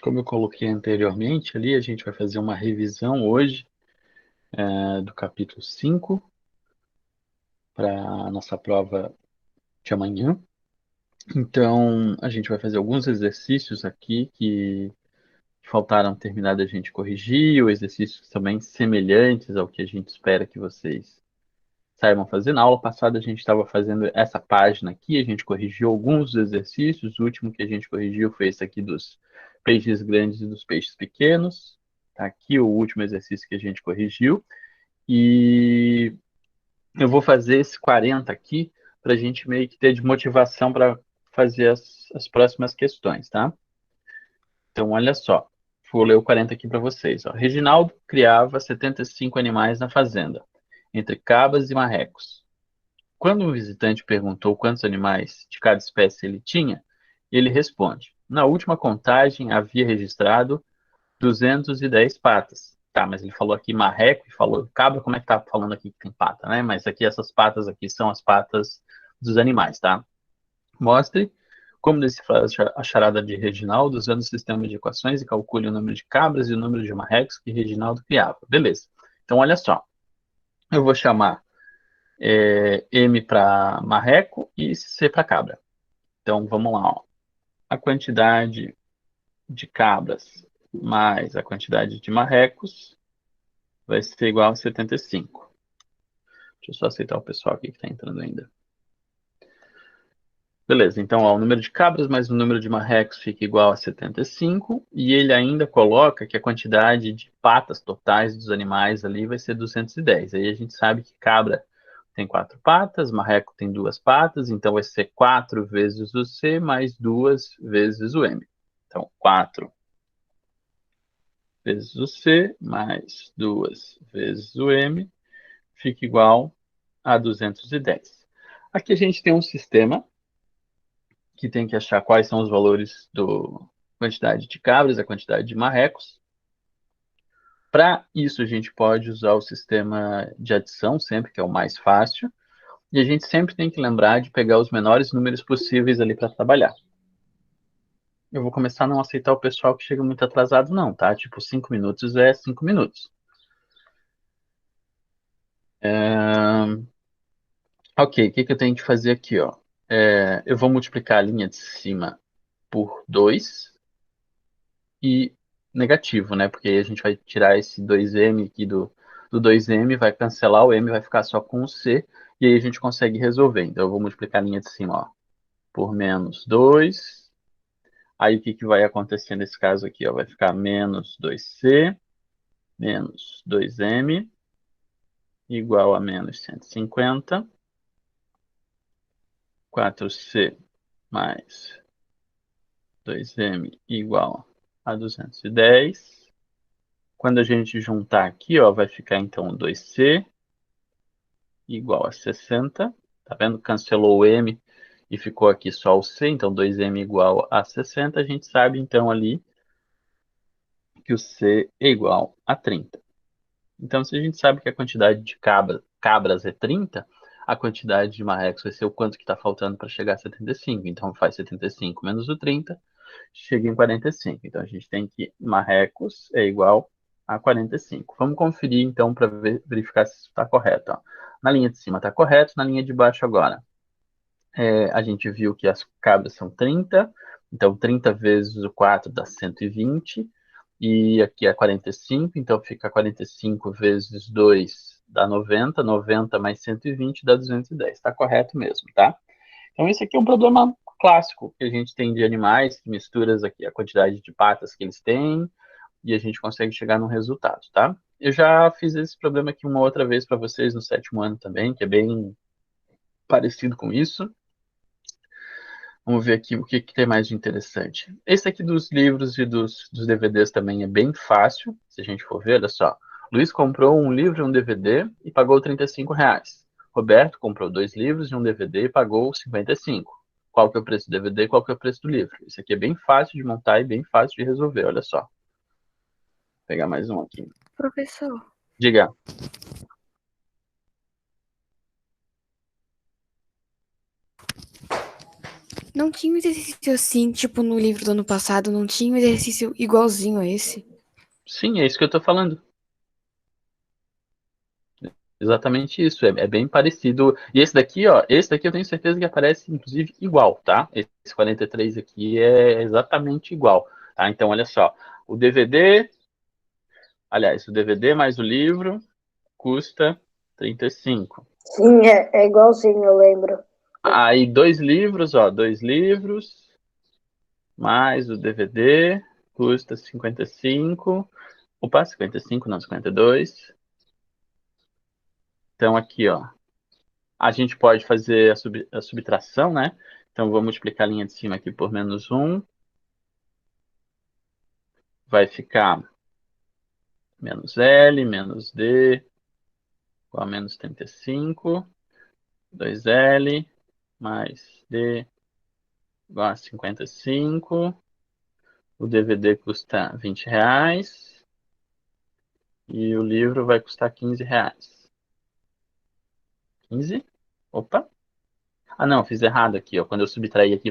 Como eu coloquei anteriormente ali, a gente vai fazer uma revisão hoje do capítulo 5 para a nossa prova de amanhã. Então, a gente vai fazer alguns exercícios aqui que faltaram terminar da gente corrigir, ou exercícios também semelhantes ao que a gente espera que vocês saibam fazer. Na aula passada a gente estava fazendo essa página aqui, a gente corrigiu alguns dos exercícios. O último que a gente corrigiu foi esse aqui dos peixes grandes e dos peixes pequenos. Tá aqui o último exercício que a gente corrigiu. E eu vou fazer esse 40 aqui para a gente meio que ter de motivação para fazer as próximas questões, tá? Então, olha só. Vou ler o 40 aqui para vocês. Ó. Reginaldo criava 75 animais na fazenda, entre cabras e marrecos. Quando um visitante perguntou quantos animais de cada espécie ele tinha, ele responde: na última contagem havia registrado 210 patas. Tá, mas ele falou aqui marreco e falou cabra, como é que tá falando aqui que tem pata, né? Mas aqui essas patas aqui são as patas dos animais, tá? Mostre como decifrar a charada de Reginaldo usando o sistema de equações e calcule o número de cabras e o número de marrecos que Reginaldo criava. Beleza. Então, olha só. Eu vou chamar M para marreco e C para cabra. Então, vamos lá. Ó. A quantidade de cabras mais a quantidade de marrecos vai ser igual a 75. Deixa eu só aceitar o pessoal aqui que está entrando ainda. Beleza, então ó, o número de cabras mais o número de marrecos fica igual a 75, e ele ainda coloca que a quantidade de patas totais dos animais ali vai ser 210. Aí a gente sabe que cabra tem 4 patas, marreco tem 2 patas, então vai ser 4 vezes o C mais 2 vezes o M. Então, 4 vezes o C mais 2 vezes o M fica igual a 210. Aqui a gente tem um sistema que tem que achar quais são os valores do quantidade de cabras, a quantidade de marrecos. Para isso, a gente pode usar o sistema de adição, sempre que é o mais fácil. E a gente sempre tem que lembrar de pegar os menores números possíveis ali para trabalhar. Eu vou começar a não aceitar o pessoal que chega muito atrasado, não, tá? Tipo, 5 minutos é 5 minutos. Ok, o que eu tenho que fazer aqui, ó? Eu vou multiplicar a linha de cima por 2 e negativo, né? Porque aí a gente vai tirar esse 2m aqui do 2m, vai cancelar o m, vai ficar só com o c, e aí a gente consegue resolver. Então eu vou multiplicar a linha de cima, ó, por menos 2. Aí o que que vai acontecer nesse caso aqui, ó? Vai ficar menos 2c menos 2m igual a menos 150. 4c mais 2m igual a 210. Quando a gente juntar aqui, ó, vai ficar então 2c igual a 60. Tá vendo? Cancelou o m e ficou aqui só o c, então 2m igual a 60. A gente sabe então ali que o c é igual a 30. Então, se a gente sabe que a quantidade de cabras é 30, a quantidade de marrecos vai ser o quanto que está faltando para chegar a 75. Então, faz 75 menos o 30, chega em 45. Então, a gente tem que marrecos é igual a 45. Vamos conferir, então, para verificar se isso está correto. Ó. Na linha de cima está correto, na linha de baixo agora. A gente viu que as cabras são 30, então 30 vezes o 4 dá 120, e aqui é 45, então fica 45 vezes 2 dá 90, 90 mais 120 dá 210. Está correto mesmo, tá? Então esse aqui é um problema clássico que a gente tem de animais, que misturas aqui a quantidade de patas que eles têm, e a gente consegue chegar num resultado, tá? Eu já fiz esse problema aqui uma outra vez para vocês no 7º ano também, que é bem parecido com isso. Vamos ver aqui o que tem mais de interessante. Esse aqui dos livros e dos DVDs também é bem fácil, se a gente for ver, olha só. Luiz comprou um livro e um DVD e pagou R$ 35. Roberto comprou 2 livros e um DVD e pagou 55. Qual que é o preço do DVD e qual que é o preço do livro? Isso aqui é bem fácil de montar e bem fácil de resolver, olha só. Vou pegar mais um aqui. Professor, Diga. Não tinha um exercício assim, tipo no livro do ano passado, não tinha um exercício igualzinho a esse. Sim, é isso que eu estou falando. Exatamente isso, é bem parecido. E esse daqui, ó, esse daqui eu tenho certeza que aparece, inclusive, igual, tá? Esse 43 aqui é exatamente igual, tá? Então, olha só, o DVD, aliás, o DVD mais o livro custa 35. Sim, é igualzinho, eu lembro. Aí, dois livros, ó, dois livros mais o DVD custa 55. Opa, 55, não, 52. Então, aqui, ó, a gente pode fazer a subtração, né? Então, vou multiplicar a linha de cima aqui por menos 1. Vai ficar menos L, menos D, igual a menos 35. 2L mais D igual a 55. O DVD custa R$ 20. E o livro vai custar R$ 15. 15? Opa! Ah, não, fiz errado aqui, ó. Quando eu subtrair aqui,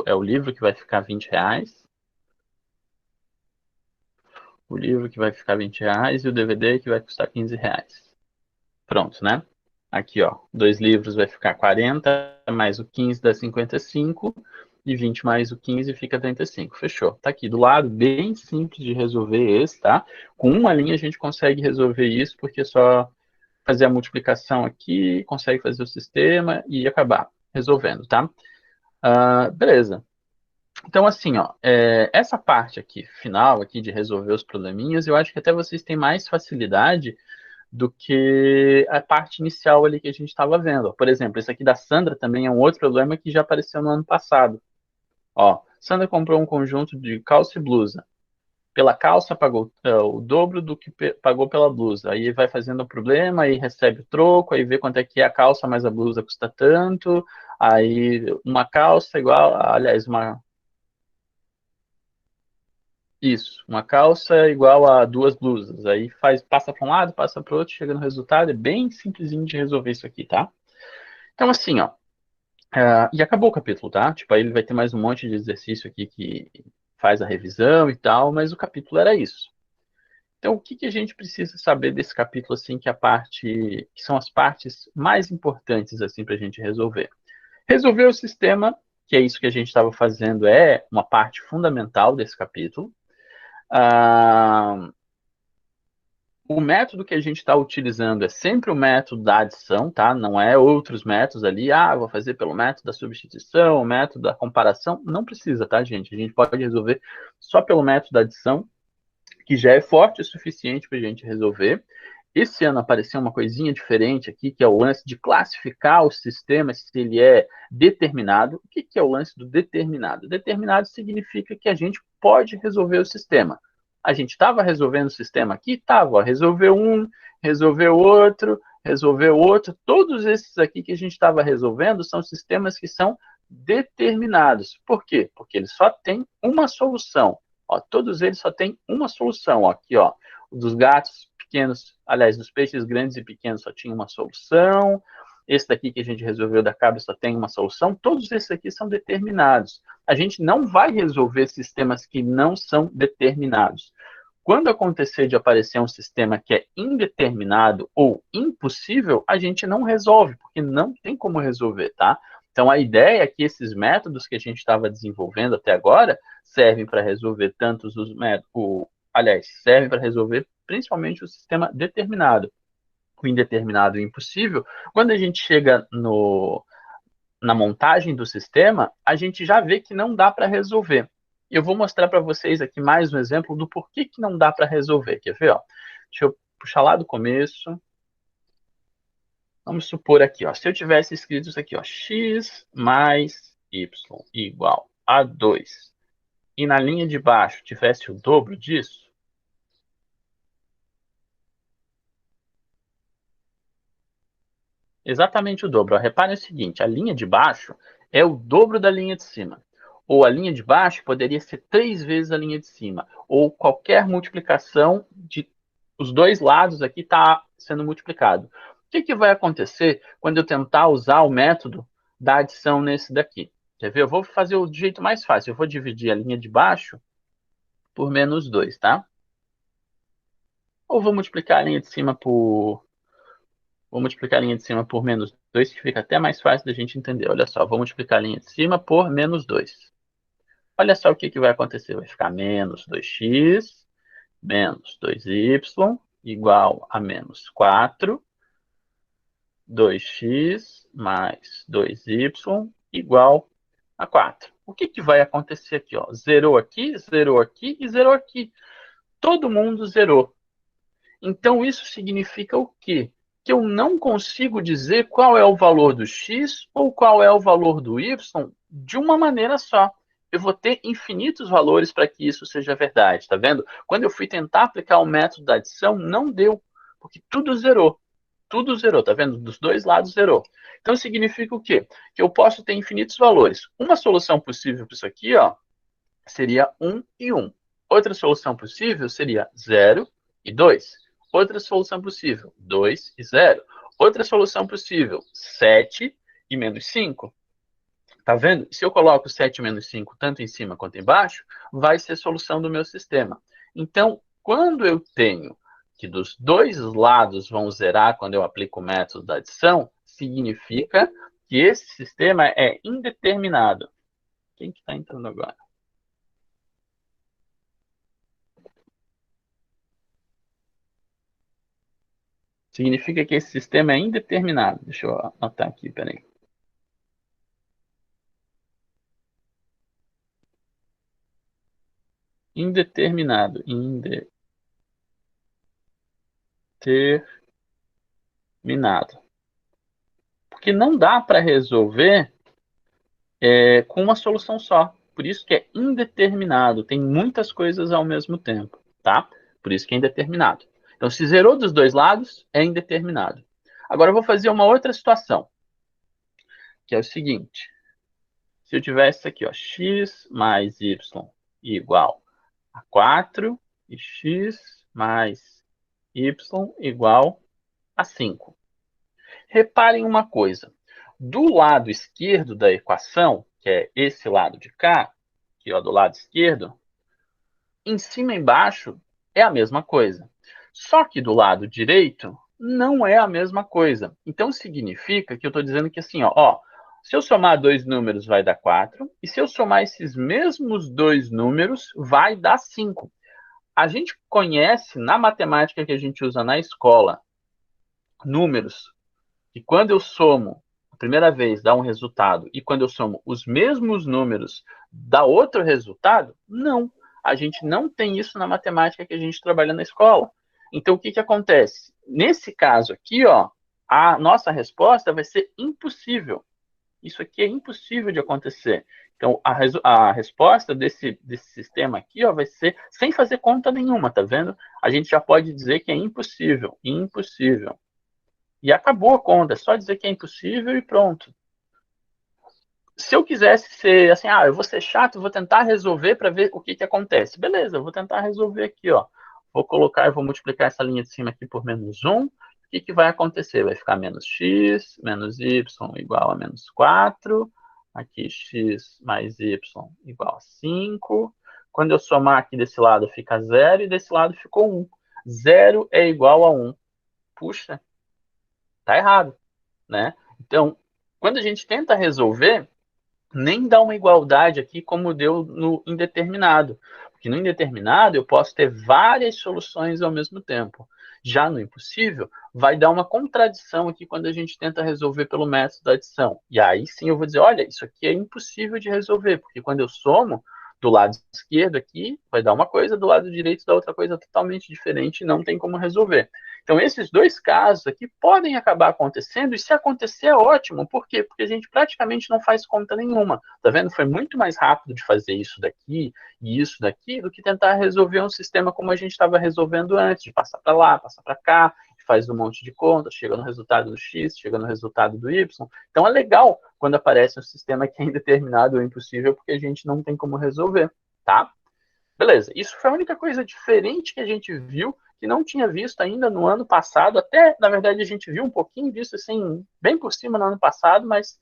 é o livro que vai ficar R$ 20. O livro que vai ficar R$ 20 e o DVD que vai custar R$ 15. Pronto, né? Aqui, ó, dois livros vai ficar 40, mais o 15 dá 55, e 20 mais o 15 fica 35. Fechou. Tá aqui do lado, bem simples de resolver esse, tá? Com uma linha a gente consegue resolver isso, porque é só fazer a multiplicação aqui, consegue fazer o sistema e acabar resolvendo, tá? Beleza. Então, assim, ó, essa parte aqui, final aqui de resolver os probleminhas, eu acho que até vocês têm mais facilidade do que a parte inicial ali que a gente estava vendo. Por exemplo, esse aqui da Sandra também é um outro problema que já apareceu no ano passado. Ó, Sandra comprou um conjunto de calça e blusa. Pela calça pagou o dobro do que pagou pela blusa. Aí vai fazendo o problema, aí recebe o troco, aí vê quanto é que é a calça, mas a blusa custa tanto. Aí uma calça igual, aliás, uma calça é igual a duas blusas. Aí passa para um lado, passa para o outro, chega no resultado. É bem simplesinho de resolver isso aqui, tá? Então, assim, ó. E acabou o capítulo, tá? Tipo, aí ele vai ter mais um monte de exercício aqui que faz a revisão e tal, mas o capítulo era isso. Então, o que que a gente precisa saber desse capítulo, assim, que são as partes mais importantes, assim, para a gente resolver? Resolver o sistema, que é isso que a gente estava fazendo, é uma parte fundamental desse capítulo. Ah, O método que a gente está utilizando é sempre o método da adição, tá? Não é outros métodos ali. Vou fazer pelo método da substituição, o método da comparação. Não precisa, tá, gente? A gente pode resolver só pelo método da adição, que já é forte o suficiente para a gente resolver. Esse ano apareceu uma coisinha diferente aqui, que é o lance de classificar o sistema se ele é determinado. O que que é o lance do determinado? Determinado significa que a gente pode resolver o sistema. A gente estava resolvendo o sistema aqui? Estava. Resolveu um, resolveu outro. Todos esses aqui que a gente estava resolvendo são sistemas que são determinados. Por quê? Porque eles só têm uma solução. Ó, todos eles só têm uma solução. Ó, aqui, ó, o dos gatos pequenos, aliás, dos peixes grandes e pequenos só tinha uma solução. Esse daqui que a gente resolveu da cabra só tem uma solução. Todos esses aqui são determinados. A gente não vai resolver sistemas que não são determinados. Quando acontecer de aparecer um sistema que é indeterminado ou impossível, a gente não resolve, porque não tem como resolver, tá? Então, a ideia é que esses métodos que a gente estava desenvolvendo até agora servem para resolver tantos os métodos, aliás, servem para resolver principalmente o sistema determinado. O indeterminado e o impossível, quando a gente chega na montagem do sistema, a gente já vê que não dá para resolver. Eu vou mostrar para vocês aqui mais um exemplo do porquê que não dá para resolver. Quer ver? Ó? Deixa eu puxar lá do começo. Vamos supor aqui, ó, se eu tivesse escrito isso aqui, ó, x mais y igual a 2, e na linha de baixo tivesse o dobro disso, exatamente o dobro. Ó, reparem o seguinte, a linha de baixo é o dobro da linha de cima. Ou a linha de baixo poderia ser 3 vezes a linha de cima. Ou qualquer multiplicação de os dois lados aqui está sendo multiplicado. O que vai acontecer quando eu tentar usar o método da adição nesse daqui? Quer ver? Eu vou fazer o jeito mais fácil. Eu vou dividir a linha de baixo por menos 2, tá? Ou vou multiplicar a linha de cima por... Vou multiplicar a linha de cima por menos 2, que fica até mais fácil da gente entender. Olha só, vou multiplicar a linha de cima por menos 2. Olha só o que vai acontecer. Vai ficar menos 2x menos 2y igual a menos 4. 2x mais 2y igual a 4. O que vai acontecer aqui? Ó? Zerou aqui e zerou aqui. Todo mundo zerou. Então, isso significa o quê? Que eu não consigo dizer qual é o valor do x ou qual é o valor do y de uma maneira só. Eu vou ter infinitos valores para que isso seja verdade, tá vendo? Quando eu fui tentar aplicar o método da adição, não deu, porque tudo zerou. Tudo zerou, tá vendo? Dos dois lados zerou. Então, significa o quê? Que eu posso ter infinitos valores. Uma solução possível para isso aqui, ó, seria 1 e 1. Outra solução possível seria 0 e 2. Outra solução possível, 2 e 0. Outra solução possível, 7 e menos 5. Tá vendo? Se eu coloco 7 menos 5 tanto em cima quanto embaixo, vai ser solução do meu sistema. Então, quando eu tenho que dos dois lados vão zerar quando eu aplico o método da adição, significa que esse sistema é indeterminado. Quem que está entrando agora? Significa que esse sistema é indeterminado. Deixa eu anotar aqui, peraí. Indeterminado. Indeterminado. Porque não dá para resolver com uma solução só. Por isso que é indeterminado. Tem muitas coisas ao mesmo tempo, tá? Por isso que é indeterminado. Então, se zerou dos dois lados, é indeterminado. Agora, eu vou fazer uma outra situação, que é o seguinte. Se eu tivesse aqui, ó, x mais y igual a 4 e x mais y igual a 5. Reparem uma coisa. Do lado esquerdo da equação, que é esse lado de cá, aqui ó, do lado esquerdo, em cima e embaixo é a mesma coisa. Só que do lado direito não é a mesma coisa. Então significa que eu estou dizendo que assim, ó, se eu somar dois números vai dar 4, e se eu somar esses mesmos dois números vai dar 5. A gente conhece na matemática que a gente usa na escola números que quando eu somo a primeira vez dá um resultado e quando eu somo os mesmos números dá outro resultado? Não. A gente não tem isso na matemática que a gente trabalha na escola. Então, o que acontece? Nesse caso aqui, ó, a nossa resposta vai ser impossível. Isso aqui é impossível de acontecer. Então, a resposta desse sistema aqui ó, vai ser sem fazer conta nenhuma, tá vendo? A gente já pode dizer que é impossível. Impossível. E acabou a conta, é só dizer que é impossível e pronto. Se eu quisesse ser assim, eu vou ser chato, vou tentar resolver para ver o que acontece. Beleza, eu vou tentar resolver aqui, ó. Vou colocar, eu vou multiplicar essa linha de cima aqui por menos 1. O que vai acontecer? Vai ficar menos x, menos y igual a menos 4. Aqui x mais y igual a 5. Quando eu somar aqui desse lado fica 0 e desse lado ficou 1. 0 é igual a 1. Puxa, tá errado, né? Então, quando a gente tenta resolver, nem dá uma igualdade aqui como deu no indeterminado. Porque no indeterminado eu posso ter várias soluções ao mesmo tempo. Já no impossível, vai dar uma contradição aqui quando a gente tenta resolver pelo método da adição. E aí sim eu vou dizer, olha, isso aqui é impossível de resolver, porque quando eu somo do lado esquerdo aqui, vai dar uma coisa, do lado direito dá outra coisa totalmente diferente e não tem como resolver. Então, esses dois casos aqui podem acabar acontecendo, e se acontecer é ótimo. Por quê? Porque a gente praticamente não faz conta nenhuma. Tá vendo? Foi muito mais rápido de fazer isso daqui e isso daqui do que tentar resolver um sistema como a gente estava resolvendo antes, de passar para lá, passar para cá, faz um monte de contas, chega no resultado do x, chega no resultado do y. Então, é legal quando aparece um sistema que é indeterminado ou impossível, porque a gente não tem como resolver, tá? Beleza, isso foi a única coisa diferente que a gente viu, que não tinha visto ainda no ano passado. Até, na verdade, a gente viu um pouquinho disso, assim, bem por cima no ano passado, mas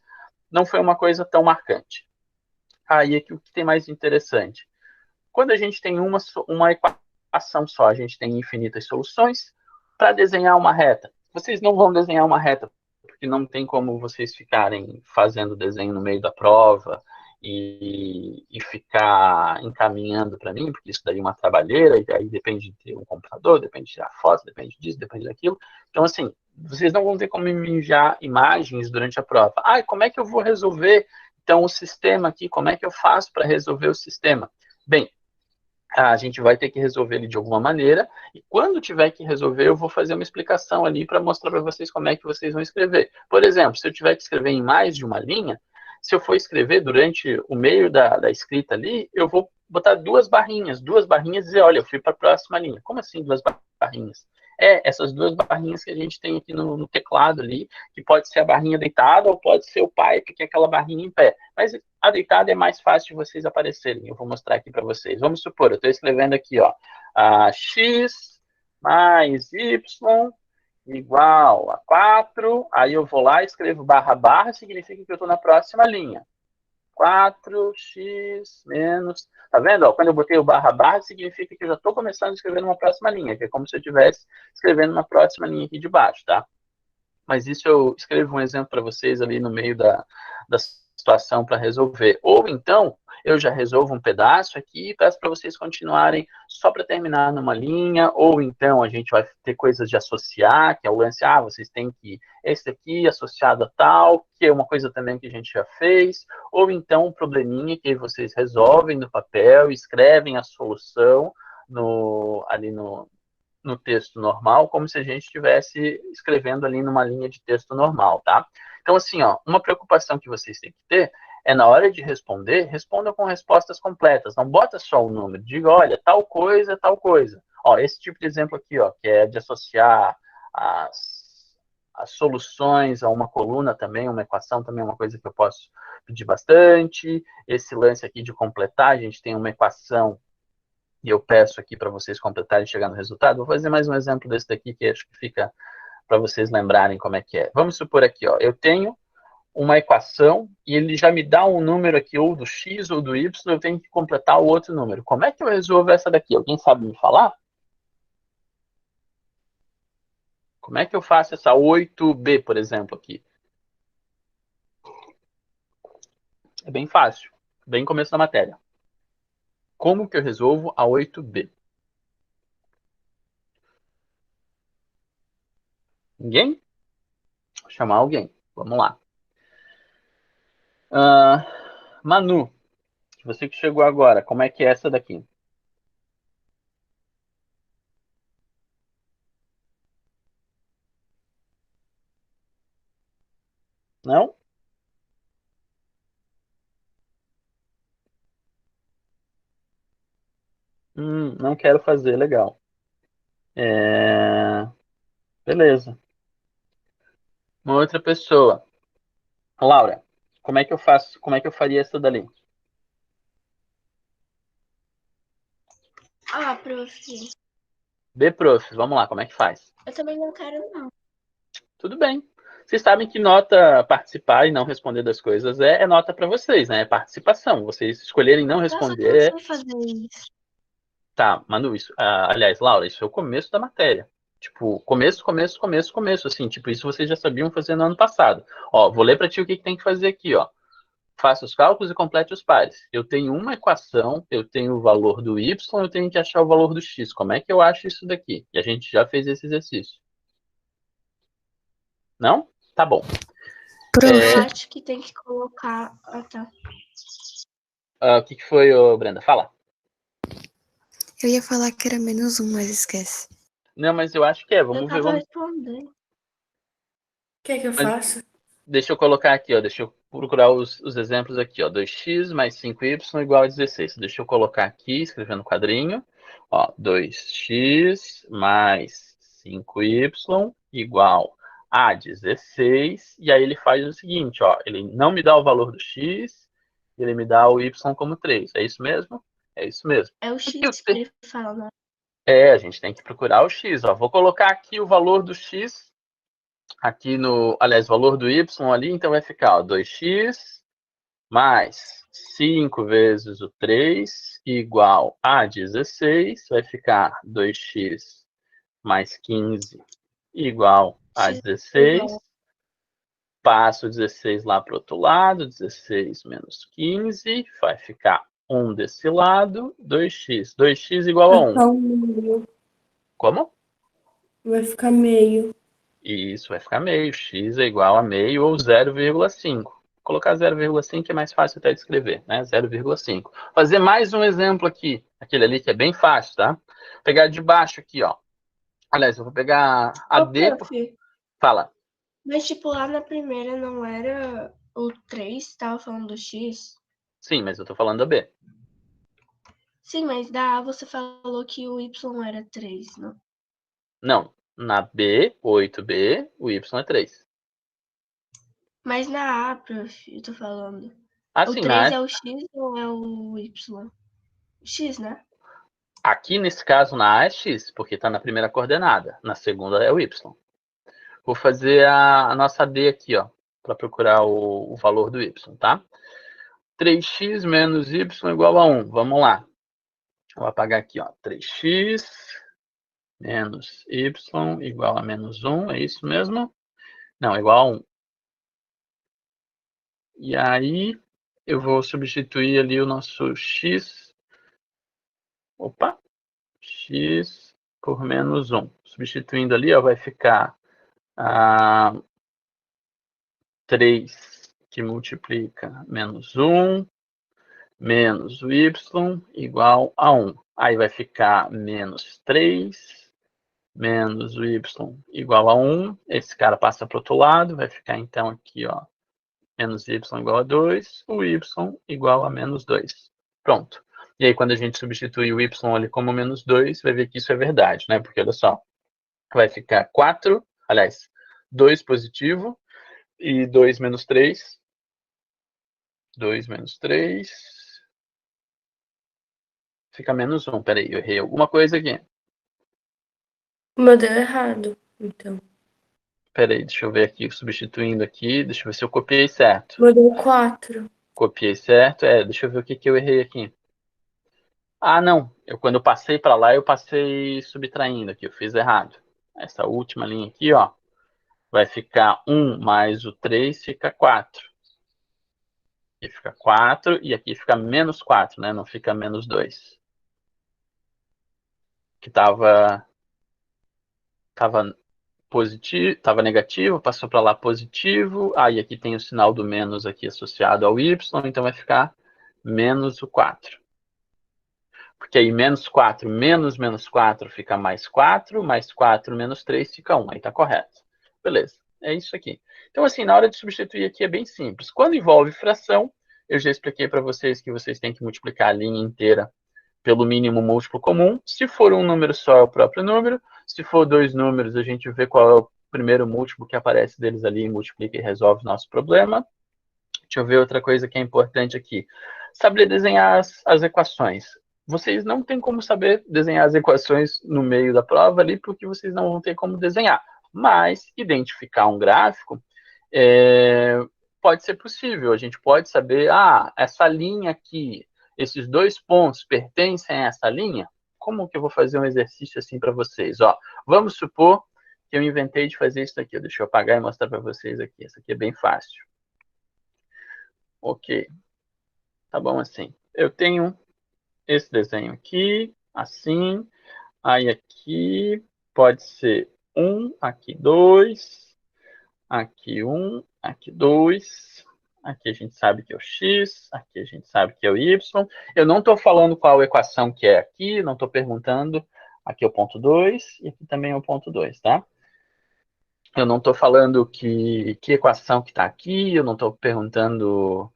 não foi uma coisa tão marcante. aí é que o que tem mais interessante. Quando a gente tem uma equação só, a gente tem infinitas soluções. Para desenhar uma reta, vocês não vão desenhar uma reta, porque não tem como vocês ficarem fazendo desenho no meio da prova e ficar encaminhando para mim, porque isso daria uma trabalheira, e aí depende de ter um computador, depende de tirar fotos, depende disso, depende daquilo. Então, assim, vocês não vão ter como me enviar imagens durante a prova. Ah, como é que eu vou resolver, então, o sistema aqui? Como é que eu faço para resolver o sistema? Bem, a gente vai ter que resolver ele de alguma maneira, e quando tiver que resolver, eu vou fazer uma explicação ali para mostrar para vocês como é que vocês vão escrever. Por exemplo, se eu tiver que escrever em mais de uma linha, se eu for escrever durante o meio da escrita ali, eu vou botar duas barrinhas e dizer, olha, eu fui para a próxima linha. Como assim duas barrinhas? Essas duas barrinhas que a gente tem aqui no teclado ali, que pode ser a barrinha deitada ou pode ser o pipe, que é aquela barrinha em pé. Mas a deitada é mais fácil de vocês aparecerem. Eu vou mostrar aqui para vocês. Vamos supor, eu estou escrevendo aqui, ó, x mais y igual a 4. Aí eu vou lá, escrevo barra, barra, significa que eu estou na próxima linha. 4x menos... Tá vendo? Ó, quando eu botei o barra, barra, significa que eu já estou começando a escrever numa próxima linha, que é como se eu estivesse escrevendo uma próxima linha aqui de baixo, tá? Mas isso eu escrevo um exemplo para vocês ali no meio da situação para resolver. Ou então, eu já resolvo um pedaço aqui e peço para vocês continuarem só para terminar numa linha, ou então a gente vai ter coisas de associar, que é o lance, vocês têm que, esse aqui associado a tal, que é uma coisa também que a gente já fez, ou então um probleminha que vocês resolvem no papel, escrevem a solução ali no texto normal, como se a gente estivesse escrevendo ali numa linha de texto normal, tá? Então, assim, ó, uma preocupação que vocês têm que ter é na hora de responder, responda com respostas completas. Não bota só o número. Diga, olha, tal coisa, tal coisa. Ó, esse tipo de exemplo aqui, ó, que é de associar as soluções a uma coluna também, uma equação também é uma coisa que eu posso pedir bastante. Esse lance aqui de completar, a gente tem uma equação e eu peço aqui para vocês completarem e chegar no resultado. Vou fazer mais um exemplo desse daqui, que acho que fica para vocês lembrarem como é que é. Vamos supor aqui, ó, eu tenho uma equação e ele já me dá um número aqui, ou do x ou do y, eu tenho que completar o outro número. Como é que eu resolvo essa daqui? Alguém sabe me falar? Como é que eu faço essa 8b, por exemplo, aqui? É bem fácil, bem começo da matéria. Como que eu resolvo a 8b? Ninguém? Vou chamar alguém. Vamos lá. Manu, você que chegou agora, como é que é essa daqui? Não? Não quero fazer, legal. Beleza. Uma outra pessoa. Laura, como é que eu faço? Como é que eu faria essa dali? Prof. Prof, vamos lá, como é que faz? Eu também não quero, não. Tudo bem. Vocês sabem que nota participar e não responder das coisas é nota para vocês, né? É participação. Vocês escolherem não responder. Eu não sei fazer isso. Tá, Manu, isso. Aliás, Laura, isso é o começo da matéria. Tipo, começo, assim, tipo, isso vocês já sabiam fazer no ano passado. Ó, vou ler para ti o que tem que fazer aqui, ó. Faça os cálculos e complete os pares. Eu tenho uma equação, eu tenho o valor do y, eu tenho que achar o valor do x. Como é que eu acho isso daqui? E a gente já fez esse exercício. Não? Tá bom. Eu acho que tem que colocar... tá. O que foi, Brenda? Fala. Eu ia falar que era -1, mas esquece. Não, mas eu acho que é. Vamos ver. Respondendo. O que eu faço? Deixa eu colocar aqui, ó. Deixa eu procurar os exemplos aqui, ó. 2x mais 5y igual a 16. Deixa eu colocar aqui, escrever no quadrinho. Ó, 2x mais 5y igual a 16. E aí ele faz o seguinte, ó. Ele não me dá o valor do x, ele me dá o y como 3. É isso mesmo? É isso mesmo. É o x que ele fala, né? A gente tem que procurar o x, ó. Vou colocar aqui o valor do x aqui no, aliás, o valor do y ali, então vai ficar, ó, 2x mais 5 vezes o 3 igual a 16, vai ficar 2x mais 15 igual a X 16. igual. Passo 16 lá para o outro lado, 16 menos 15, vai ficar 1 desse lado, 2x. 2x igual a 1. Ficar um meio. Como? Vai ficar meio. E isso vai ficar meio. X é igual a meio ou 0,5. Vou colocar 0,5 é mais fácil até de escrever, né? 0,5. Fazer mais um exemplo aqui. Aquele ali que é bem fácil, tá? Vou pegar de baixo aqui, ó. Aliás, eu vou pegar a Ô, D. prof, Fala. mas tipo, lá na primeira não era o 3, tava falando do X? Sim, mas eu tô falando da B. Sim, mas da A você falou que o Y era 3, não? Não. Na B, 8B, o Y é 3. Mas na A, prof, eu tô falando. O Assim, 3 é o X ou é o Y? X, né? aqui nesse caso na A é X, porque está na primeira coordenada. Na segunda é o Y. Vou fazer a nossa D aqui, ó, para procurar o valor do Y, tá? 3x menos y igual a 1. Vamos lá. Vou apagar aqui, ó. 3x menos y igual a menos 1. É isso mesmo? Não, igual a 1. E aí, eu vou substituir ali o nosso x. Opa! X por menos 1. Substituindo ali, ó, vai ficar 3 que multiplica menos 1, menos o y igual a 1. Aí vai ficar menos 3, menos o y igual a 1. Esse cara passa para o outro lado, vai ficar então aqui, ó, menos y igual a 2, o y igual a menos 2. Pronto. E aí, quando a gente substituir o y ali como menos 2, vai ver que isso é verdade, né? Porque, olha só, vai ficar 4, aliás, 2 positivo e 2 menos 3. 2 menos 3. Fica menos 1. Peraí, eu errei alguma coisa aqui. O meu deu errado, então. Peraí, deixa eu ver aqui, substituindo aqui. Deixa eu ver se eu copiei certo. O meu deu 4. Copiei certo. Deixa eu ver o que eu errei aqui. Ah, não. Quando eu passei para lá, eu passei subtraindo aqui. Eu fiz errado. Essa última linha aqui, ó, vai ficar 1 mais o 3 fica 4. Aqui fica 4 e aqui fica menos 4, né? Não fica menos 2. Que tava positivo, estava negativo, passou para lá positivo, aí aqui tem o sinal do menos aqui associado ao y, então vai ficar menos o 4. Porque aí menos 4 menos menos 4 fica mais 4, mais 4 menos 3 fica 1, aí tá correto. Beleza, é isso aqui. Então assim, na hora de substituir aqui é bem simples. Quando envolve fração, eu já expliquei para vocês que vocês têm que multiplicar a linha inteira pelo mínimo múltiplo comum. Se for um número só, é o próprio número. Se for 2 números, a gente vê qual é o primeiro múltiplo que aparece deles ali, multiplica e resolve o nosso problema. Deixa eu ver outra coisa que é importante aqui. Saber desenhar as equações. Vocês não têm como saber desenhar as equações no meio da prova ali, porque vocês não vão ter como desenhar. Mas identificar um gráfico pode ser possível. A gente pode saber, essa linha aqui, esses 2 pontos pertencem a essa linha? Como que eu vou fazer um exercício assim para vocês? Ó, vamos supor que eu inventei de fazer isso aqui. Deixa eu apagar e mostrar para vocês aqui. Isso aqui é bem fácil. Ok. Tá bom assim. Eu tenho esse desenho aqui, assim. Aí aqui pode ser 1, aqui 2, aqui 1, aqui 2. Aqui a gente sabe que é o x, aqui a gente sabe que é o y. Eu não estou falando qual equação que é aqui, não estou perguntando. Aqui é o ponto 2 e aqui também é o ponto 2, tá? Eu não estou falando que equação que está aqui, eu não estou perguntando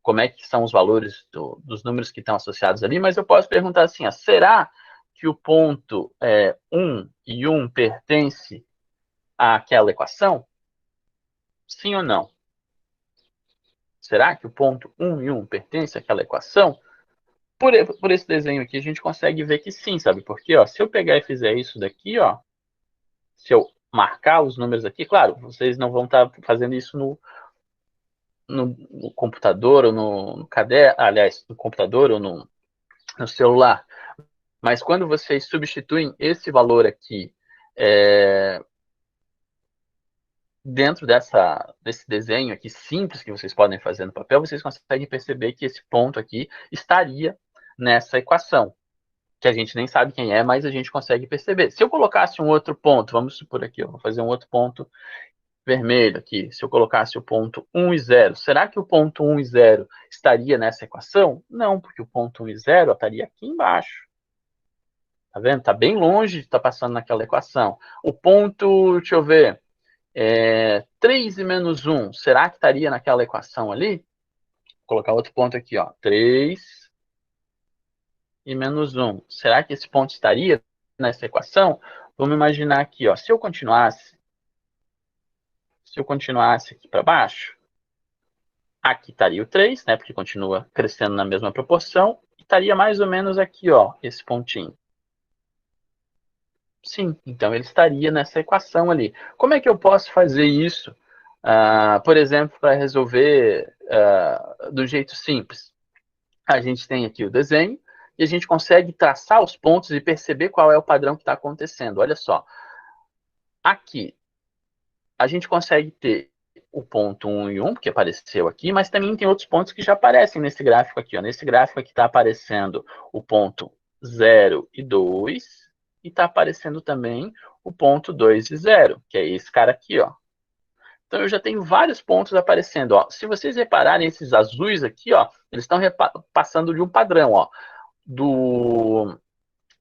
como é que são os valores dos números que estão associados ali, mas eu posso perguntar assim, será que o ponto 1 e 1 pertence àquela equação? Sim ou não? Será que o ponto 1 e 1 pertence àquela equação? Por esse desenho aqui, a gente consegue ver que sim, sabe por quê? Se eu pegar e fizer isso daqui, se eu marcar os números aqui, claro, vocês não vão estar fazendo isso no computador ou no caderno, aliás, no computador ou no celular. Mas quando vocês substituem esse valor aqui dentro desse desenho aqui simples que vocês podem fazer no papel, vocês conseguem perceber que esse ponto aqui estaria nessa equação, que a gente nem sabe quem é, mas a gente consegue perceber. Se eu colocasse um outro ponto, vamos supor aqui, eu vou fazer um outro ponto vermelho aqui, se eu colocasse o ponto 1 e 0, será que o ponto 1 e 0 estaria nessa equação? Não, porque o ponto 1 e 0 estaria aqui embaixo. Tá vendo? Está bem longe de estar passando naquela equação. O ponto, deixa eu ver, 3 e menos 1, será que estaria naquela equação ali? Vou colocar outro ponto aqui, ó, 3 e menos 1. Será que esse ponto estaria nessa equação? Vamos imaginar aqui, ó, se eu continuasse aqui para baixo, aqui estaria o 3, né, porque continua crescendo na mesma proporção, e estaria mais ou menos aqui, ó, esse pontinho. Sim, então ele estaria nessa equação ali. Como é que eu posso fazer isso, por exemplo, para resolver do jeito simples? A gente tem aqui o desenho e a gente consegue traçar os pontos e perceber qual é o padrão que está acontecendo. Olha só, aqui a gente consegue ter o ponto 1 e 1, porque apareceu aqui, mas também tem outros pontos que já aparecem nesse gráfico aqui. Ó. Nesse gráfico aqui está aparecendo o ponto 0 e 2, e está aparecendo também o ponto 2 e 0, que é esse cara aqui, ó. Então, eu já tenho vários pontos aparecendo, ó. Se vocês repararem, esses azuis aqui, ó, eles estão passando de um padrão, ó.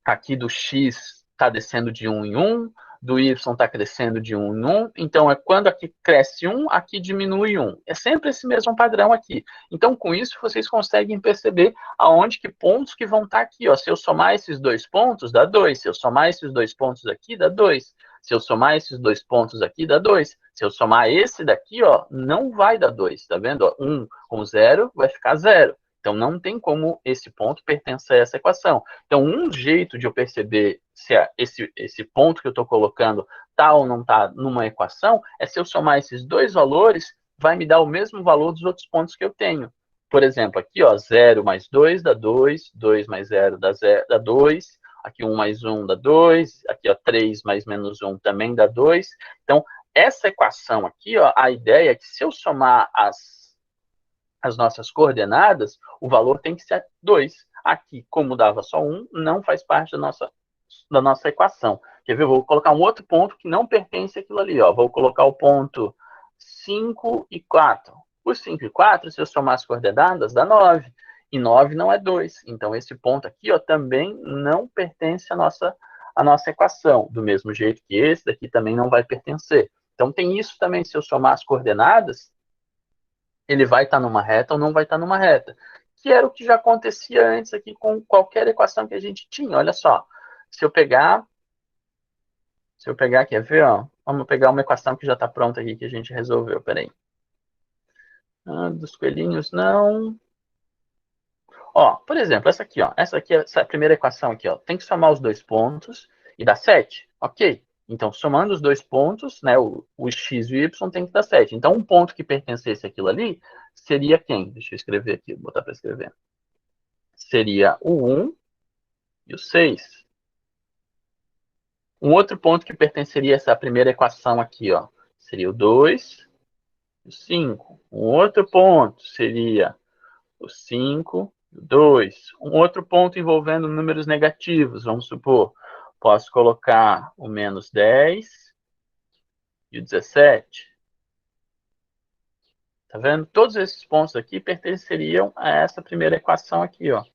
Aqui do X está descendo de 1 em 1, do Y está crescendo de 1 em 1, então é quando aqui cresce 1, aqui diminui 1. É sempre esse mesmo padrão aqui. Então, com isso, vocês conseguem perceber aonde que pontos que vão estar aqui. Ó. Se eu somar esses dois pontos, dá 2. Se eu somar esses dois pontos aqui, dá 2. Se eu somar esses dois pontos aqui, dá 2. Se eu somar esse daqui, ó, não vai dar 2. Tá vendo? Ó, 1 com 0 vai ficar 0. Então, não tem como esse ponto pertencer a essa equação. Então, um jeito de eu perceber se esse ponto que eu estou colocando está ou não está numa equação é se eu somar esses dois valores, vai me dar o mesmo valor dos outros pontos que eu tenho. Por exemplo, aqui, ó, 0 mais 2 dá 2, 2 mais 0 dá 2, aqui 1 mais 1 dá 2, aqui, ó, 3 mais menos 1 também dá 2. Então, essa equação aqui, ó, a ideia é que se eu somar as nossas coordenadas, o valor tem que ser 2. Aqui, como dava só 1, não faz parte da nossa equação. Quer ver? Eu vou colocar um outro ponto que não pertence àquilo ali. Ó. Vou colocar o ponto 5 e 4. O 5 e 4, se eu somar as coordenadas, dá 9. E 9 não é 2. Então, esse ponto aqui, ó, também não pertence à nossa equação. Do mesmo jeito que esse daqui também não vai pertencer. Então, tem isso também. Se eu somar as coordenadas, ele vai estar numa reta ou não vai estar numa reta. Que era o que já acontecia antes aqui com qualquer equação que a gente tinha. Olha só, se eu pegar, quer ver, ó? Vamos pegar uma equação que já está pronta aqui, que a gente resolveu, peraí. Dos coelhinhos, não. Ó, por exemplo, essa aqui, ó. Essa primeira equação aqui, ó. Tem que somar os dois pontos e dar 7, ok? Então, somando os dois pontos, né, o x e o y tem que dar 7. Então, um ponto que pertencesse àquilo ali seria quem? Deixa eu escrever aqui, vou botar para escrever. Seria o 1 e o 6. Um outro ponto que pertenceria a essa primeira equação aqui, ó, seria o 2 e o 5. Um outro ponto seria o 5 e o 2. Um outro ponto envolvendo números negativos, vamos supor. Posso colocar o menos 10 e o 17. Tá vendo? Todos esses pontos aqui pertenceriam a essa primeira equação aqui, ó.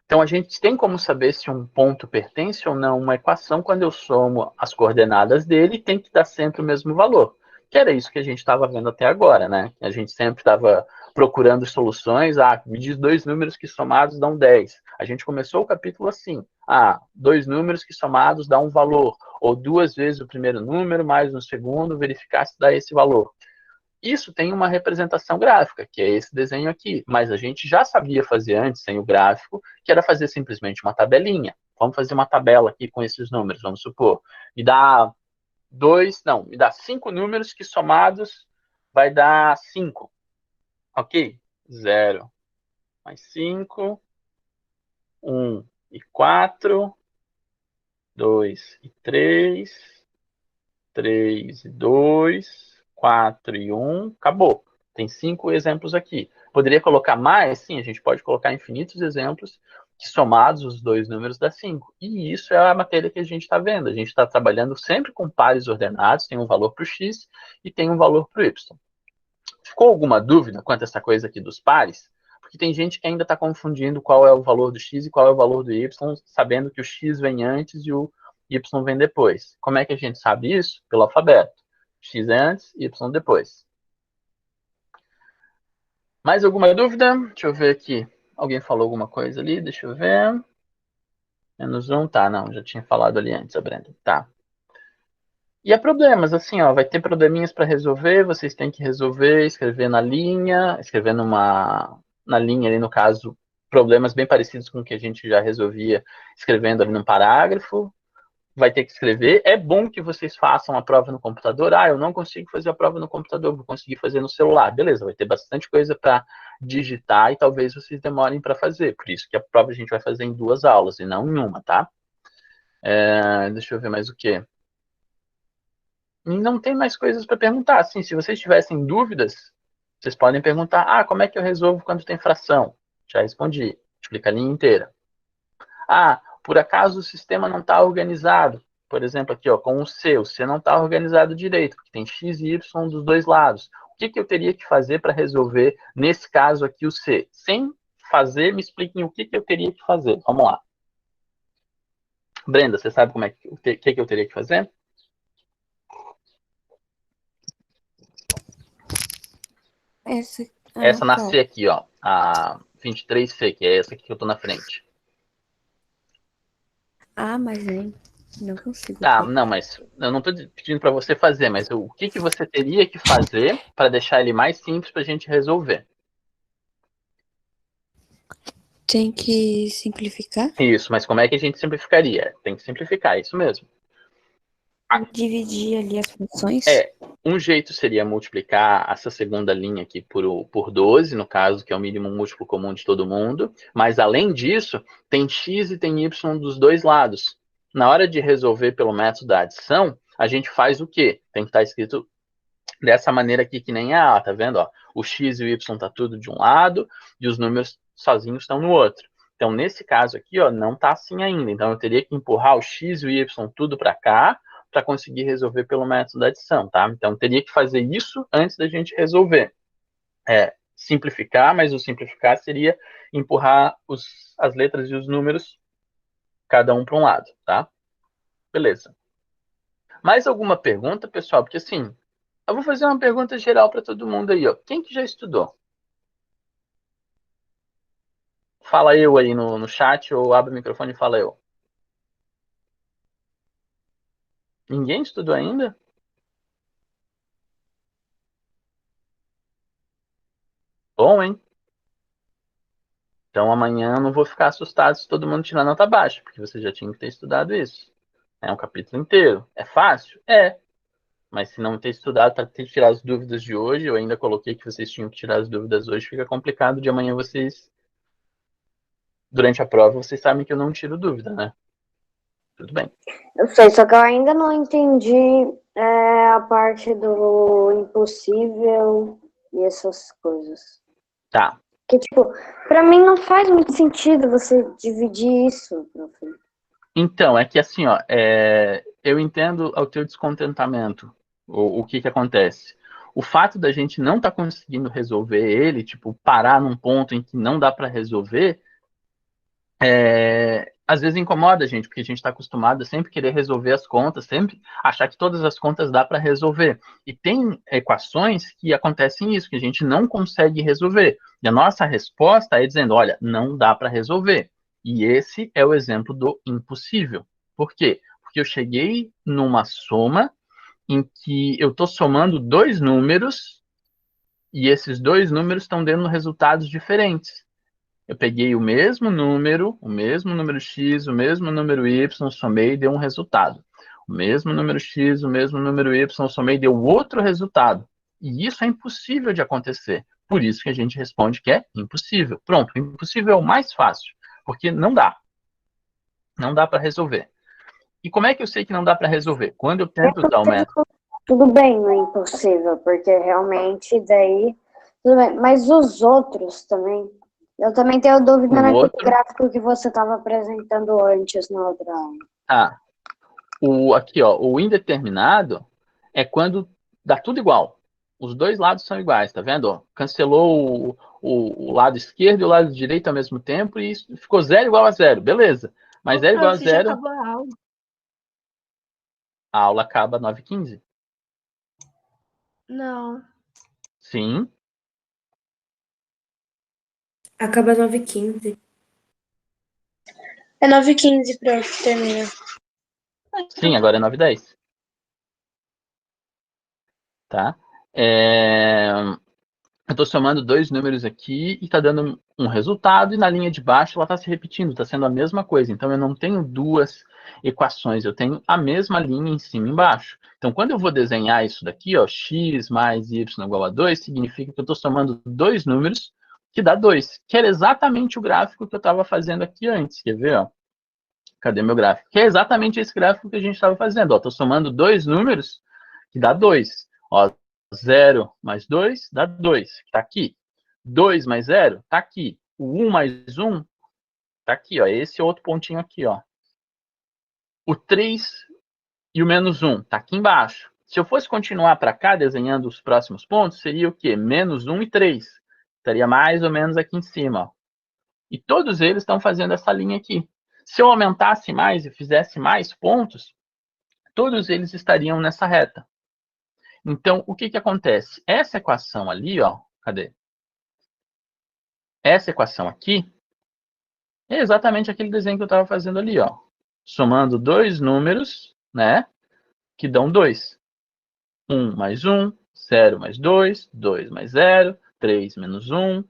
Então, a gente tem como saber se um ponto pertence ou não a uma equação quando eu somo as coordenadas dele, tem que dar sempre o mesmo valor. Que era isso que a gente estava vendo até agora, né? A gente sempre estava procurando soluções. Me diz dois números que somados dão 10. A gente começou o capítulo assim. Dois números que somados dão um valor. Ou duas vezes o primeiro número, mais um segundo, verificar se dá esse valor. Isso tem uma representação gráfica, que é esse desenho aqui. Mas a gente já sabia fazer antes, sem o gráfico, que era fazer simplesmente uma tabelinha. Vamos fazer uma tabela aqui com esses números, vamos supor. Me dá 5 números que somados vai dar 5. Ok? 0 mais 5, 1 e 4, 2 e 3, 3 e 2, 4 e 1, acabou. Tem 5 exemplos aqui. Poderia colocar mais? Sim, a gente pode colocar infinitos exemplos que somados os dois números dá 5. E isso é a matéria que a gente está vendo. A gente está trabalhando sempre com pares ordenados, tem um valor para o x e tem um valor para o y. Ficou alguma dúvida quanto a essa coisa aqui dos pares? Porque tem gente que ainda está confundindo qual é o valor do x e qual é o valor do y, sabendo que o x vem antes e o y vem depois. Como é que a gente sabe isso? Pelo alfabeto. X é antes, y depois. Mais alguma dúvida? Deixa eu ver aqui. Alguém falou alguma coisa ali? Deixa eu ver. -1, tá, não, já tinha falado ali antes, a Brenda. Tá. E há problemas, assim, ó, vai ter probleminhas para resolver, vocês têm que resolver, escrever na linha, escrever na linha ali, no caso, problemas bem parecidos com o que a gente já resolvia escrevendo ali num parágrafo, vai ter que escrever. É bom que vocês façam a prova no computador. Ah, eu não consigo fazer a prova no computador, vou conseguir fazer no celular. Beleza, vai ter bastante coisa para digitar e talvez vocês demorem para fazer. Por isso que a prova a gente vai fazer em 2 aulas e não em uma, tá? Deixa eu ver mais o quê. E não tem mais coisas para perguntar. Assim, se vocês tivessem dúvidas, vocês podem perguntar: ah, como é que eu resolvo quando tem fração? Já respondi. Explica a linha inteira. Ah, por acaso o sistema não está organizado? Por exemplo, aqui, ó, com o C não está organizado direito, porque tem x e y dos dois lados. O que eu teria que fazer para resolver, nesse caso aqui, o C? Sem fazer, me expliquem o que eu teria que fazer. Vamos lá. Brenda, você sabe como é que eu teria que fazer? Essa na C aqui, ó. A 23C, que é essa aqui que eu tô na frente. Ah, mas não consigo. Ah, não, mas eu não tô pedindo para você fazer, mas o que você teria que fazer para deixar ele mais simples pra gente resolver? Tem que simplificar? Isso, mas como é que a gente simplificaria? Tem que simplificar, isso mesmo. Dividir ali as funções? Um jeito seria multiplicar essa segunda linha aqui por 12, no caso, que é o mínimo múltiplo comum de todo mundo. Mas, além disso, tem x e tem y dos dois lados. Na hora de resolver pelo método da adição, a gente faz o quê? Tem que estar escrito dessa maneira aqui, que nem a A, tá vendo? Ó, o x e o y tá tudo de um lado e os números sozinhos estão no outro. Então, nesse caso aqui, ó, não tá assim ainda. Então, eu teria que empurrar o x e o y tudo para cá, para conseguir resolver pelo método da adição, tá? Então, teria que fazer isso antes da gente resolver. Simplificar, mas o simplificar seria empurrar as letras e os números, cada um para um lado, tá? Beleza. Mais alguma pergunta, pessoal? Porque, assim, eu vou fazer uma pergunta geral para todo mundo aí, ó. Quem que já estudou? Fala eu aí no chat, ou abre o microfone e fala eu. Ninguém estudou ainda? Bom, hein? Então amanhã eu não vou ficar assustado se todo mundo tirar nota baixa, porque você já tinha que ter estudado isso. É um capítulo inteiro. É fácil? É. Mas se não ter estudado, para ter que tirar as dúvidas de hoje, eu ainda coloquei que vocês tinham que tirar as dúvidas hoje, fica complicado de amanhã vocês, durante a prova, vocês sabem que eu não tiro dúvida, né? Tudo bem. Eu sei, só que eu ainda não entendi a parte do impossível e essas coisas. Tá. Que, tipo, pra mim não faz muito sentido você dividir isso, prof. Então, é que assim, ó, eu entendo o teu descontentamento, o que acontece. O fato da gente não estar conseguindo resolver ele, tipo, parar num ponto em que não dá para resolver, às vezes incomoda a gente, porque a gente está acostumado a sempre querer resolver as contas, sempre achar que todas as contas dá para resolver. E tem equações que acontecem isso, que a gente não consegue resolver. E a nossa resposta é dizendo, olha, não dá para resolver. E esse é o exemplo do impossível. Por quê? Porque eu cheguei numa soma em que eu estou somando dois números e esses dois números estão dando resultados diferentes. Eu peguei o mesmo número x, o mesmo número y, somei e deu um resultado. O mesmo número x, o mesmo número y, somei e deu outro resultado. E isso é impossível de acontecer. Por isso que a gente responde que é impossível. Pronto, impossível é o mais fácil, porque não dá. Não dá para resolver. E como é que eu sei que não dá para resolver? Quando eu tento usar o método. Tudo bem, não é impossível, porque realmente daí. Tudo bem. Mas os outros também. Eu também tenho dúvida O naquele outro, gráfico que você estava apresentando antes na outra aula. tá. Aqui, ó, o indeterminado é quando dá tudo igual. Os dois lados são iguais, tá vendo? Ó, cancelou o lado esquerdo e o lado direito ao mesmo tempo e ficou 0 igual a 0. Beleza. Mas 0 igual a Prof, já 0, acabou a aula. a aula acaba 9h15. Não. Sim. Acaba 9h15. É 9h15, prof, termina. Sim, agora é 9h10. Tá? Eu estou somando dois números aqui e está dando um resultado, e na linha de baixo ela está se repetindo, está sendo a mesma coisa. Então eu não tenho duas equações, eu tenho a mesma linha em cima e embaixo. Então quando eu vou desenhar isso daqui, ó, x mais y igual a 2, significa que eu estou somando dois números que dá 2, que era exatamente o gráfico que eu estava fazendo aqui antes. Quer ver? Ó? Cadê meu gráfico? Que é exatamente esse gráfico que a gente estava fazendo. Estou somando dois números que dá 2. 0 mais 2 dá 2, está aqui. 2 mais 0 está aqui. O 1 mais 1 está aqui, ó. Esse outro pontinho aqui, ó. O 3 e o menos 1 está aqui embaixo. Se eu fosse continuar para cá, desenhando os próximos pontos, seria o quê? Menos 1 e 3. Estaria mais ou menos aqui em cima, ó. E todos eles estão fazendo essa linha aqui. Se eu aumentasse mais e fizesse mais pontos, todos eles estariam nessa reta. Então, o que que acontece? Essa equação ali, ó, cadê? Essa equação aqui é exatamente aquele desenho que eu estava fazendo ali, ó. Somando dois números, né, que dão 2. 1 mais 1, 0 mais 2, 2 mais 0, 3 menos 1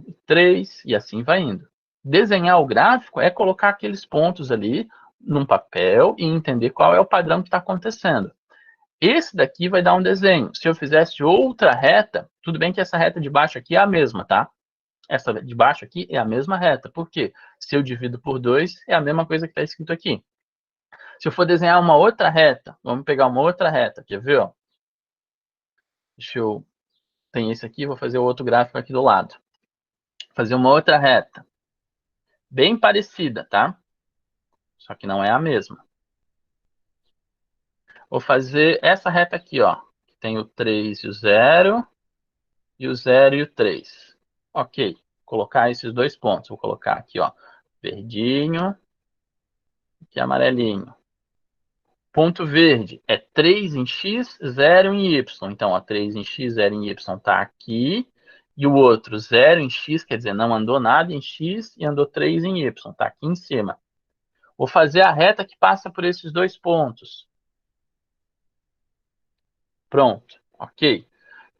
e 3, e assim vai indo. Desenhar o gráfico é colocar aqueles pontos ali num papel e entender qual é o padrão que está acontecendo. Esse daqui vai dar um desenho. Se eu fizesse outra reta, tudo bem que essa reta de baixo aqui é a mesma, tá? Essa de baixo aqui é a mesma reta. Por quê? Se eu divido por 2, é a mesma coisa que está escrito aqui. Se eu for desenhar uma outra reta, vamos pegar uma outra reta, quer ver? Ó? Deixa eu... Tem esse aqui, vou fazer o outro gráfico aqui do lado. Fazer uma outra reta. Bem parecida, tá? Só que não é a mesma. Vou fazer essa reta aqui, ó. Tem o 3 e o 0, e o 0 e o 3. Ok, vou colocar esses dois pontos. Vou colocar aqui, ó, verdinho, aqui amarelinho. Ponto verde é 3 em x, 0 em y. Então, ó, 3 em x, 0 em y está aqui. E o outro, 0 em x, quer dizer, não andou nada em x e andou 3 em y. Está aqui em cima. Vou fazer a reta que passa por esses dois pontos. Pronto, ok.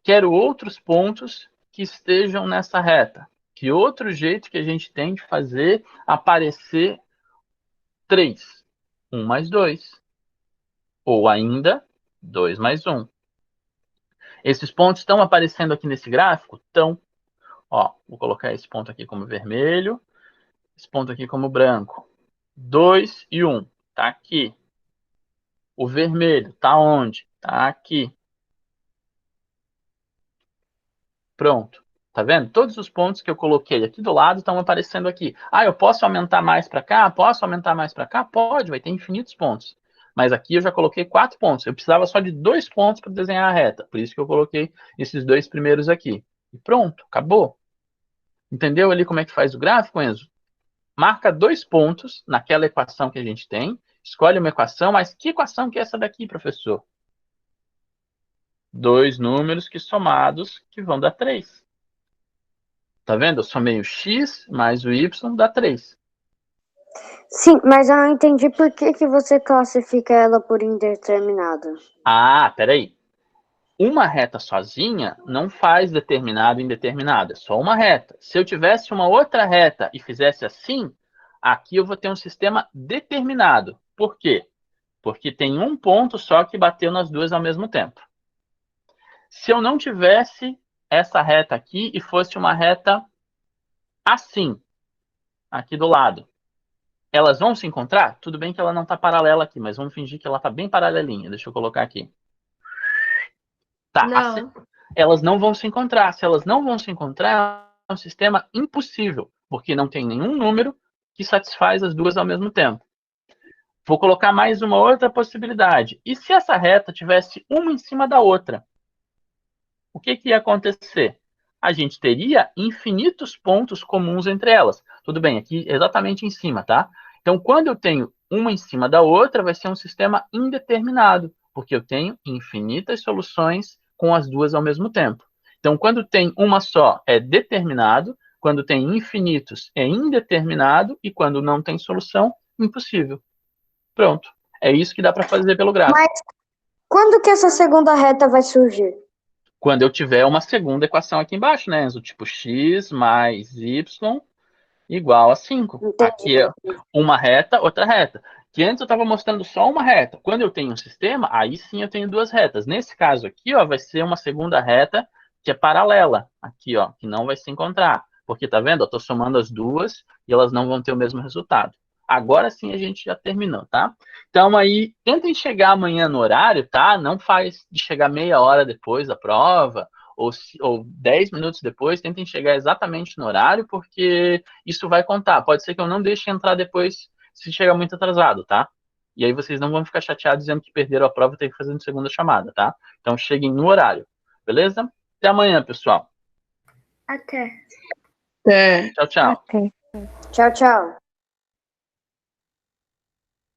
Quero outros pontos que estejam nessa reta. Que outro jeito que a gente tem de fazer aparecer 3? 1 mais 2. Ou ainda, 2 mais 1. Esses pontos estão aparecendo aqui nesse gráfico? Estão. Ó, vou colocar esse ponto aqui como vermelho, esse ponto aqui como branco. 2 e 1. Está aqui. O vermelho está onde? Está aqui. Pronto. Tá vendo? Todos os pontos que eu coloquei aqui do lado estão aparecendo aqui. Ah, eu posso aumentar mais para cá? Posso aumentar mais para cá? Pode, vai ter infinitos pontos. Mas aqui eu já coloquei 4 pontos. Eu precisava só de 2 pontos para desenhar a reta. Por isso que eu coloquei esses dois primeiros aqui. E pronto, acabou. Entendeu ali como é que faz o gráfico, Enzo? Marca 2 pontos naquela equação que a gente tem. Escolhe uma equação, mas que equação que é essa daqui, professor? 2 números que somados que vão dar 3. Tá vendo? Eu somei o x mais o y dá 3. Sim, mas eu não entendi por que você classifica ela por indeterminada. Ah, peraí. Uma reta sozinha não faz determinado e indeterminado. É só uma reta. Se eu tivesse uma outra reta e fizesse assim, aqui eu vou ter um sistema determinado. Por quê? Porque tem um ponto só que bateu nas duas ao mesmo tempo. Se eu não tivesse essa reta aqui e fosse uma reta assim, aqui do lado, elas vão se encontrar? Tudo bem que ela não está paralela aqui, mas vamos fingir que ela está bem paralelinha. Deixa eu colocar aqui. Tá, Não. elas não vão se encontrar. Se elas não vão se encontrar, é um sistema impossível, porque não tem nenhum número que satisfaz as duas ao mesmo tempo. Vou colocar mais uma outra possibilidade. E se essa reta tivesse uma em cima da outra? O que ia acontecer? A gente teria infinitos pontos comuns entre elas. Tudo bem, aqui exatamente em cima, tá? Então, quando eu tenho uma em cima da outra, vai ser um sistema indeterminado, porque eu tenho infinitas soluções com as duas ao mesmo tempo. Então, quando tem uma só, é determinado, quando tem infinitos, é indeterminado, e quando não tem solução, impossível. Pronto. É isso que dá para fazer pelo gráfico. Mas quando que essa segunda reta vai surgir? Quando eu tiver uma segunda equação aqui embaixo, né, Enzo? Tipo x mais y igual a 5. Entendi. Aqui é uma reta, outra reta. Que antes eu estava mostrando só uma reta. Quando eu tenho um sistema, aí sim eu tenho duas retas. Nesse caso aqui, ó, vai ser uma segunda reta que é paralela. Aqui, ó, que não vai se encontrar. Porque, tá vendo? Eu estou somando as duas e elas não vão ter o mesmo resultado. Agora sim a gente já terminou, tá? Então aí, tentem chegar amanhã no horário, tá? Não faz de chegar meia hora depois da prova, ou 10 minutos depois, tentem chegar exatamente no horário, porque isso vai contar. Pode ser que eu não deixe entrar depois se chegar muito atrasado, tá? E aí vocês não vão ficar chateados dizendo que perderam a prova e tem que fazer uma segunda chamada, tá? Então cheguem no horário, beleza? Até amanhã, pessoal. Até. Tchau, tchau. Tchau, tchau.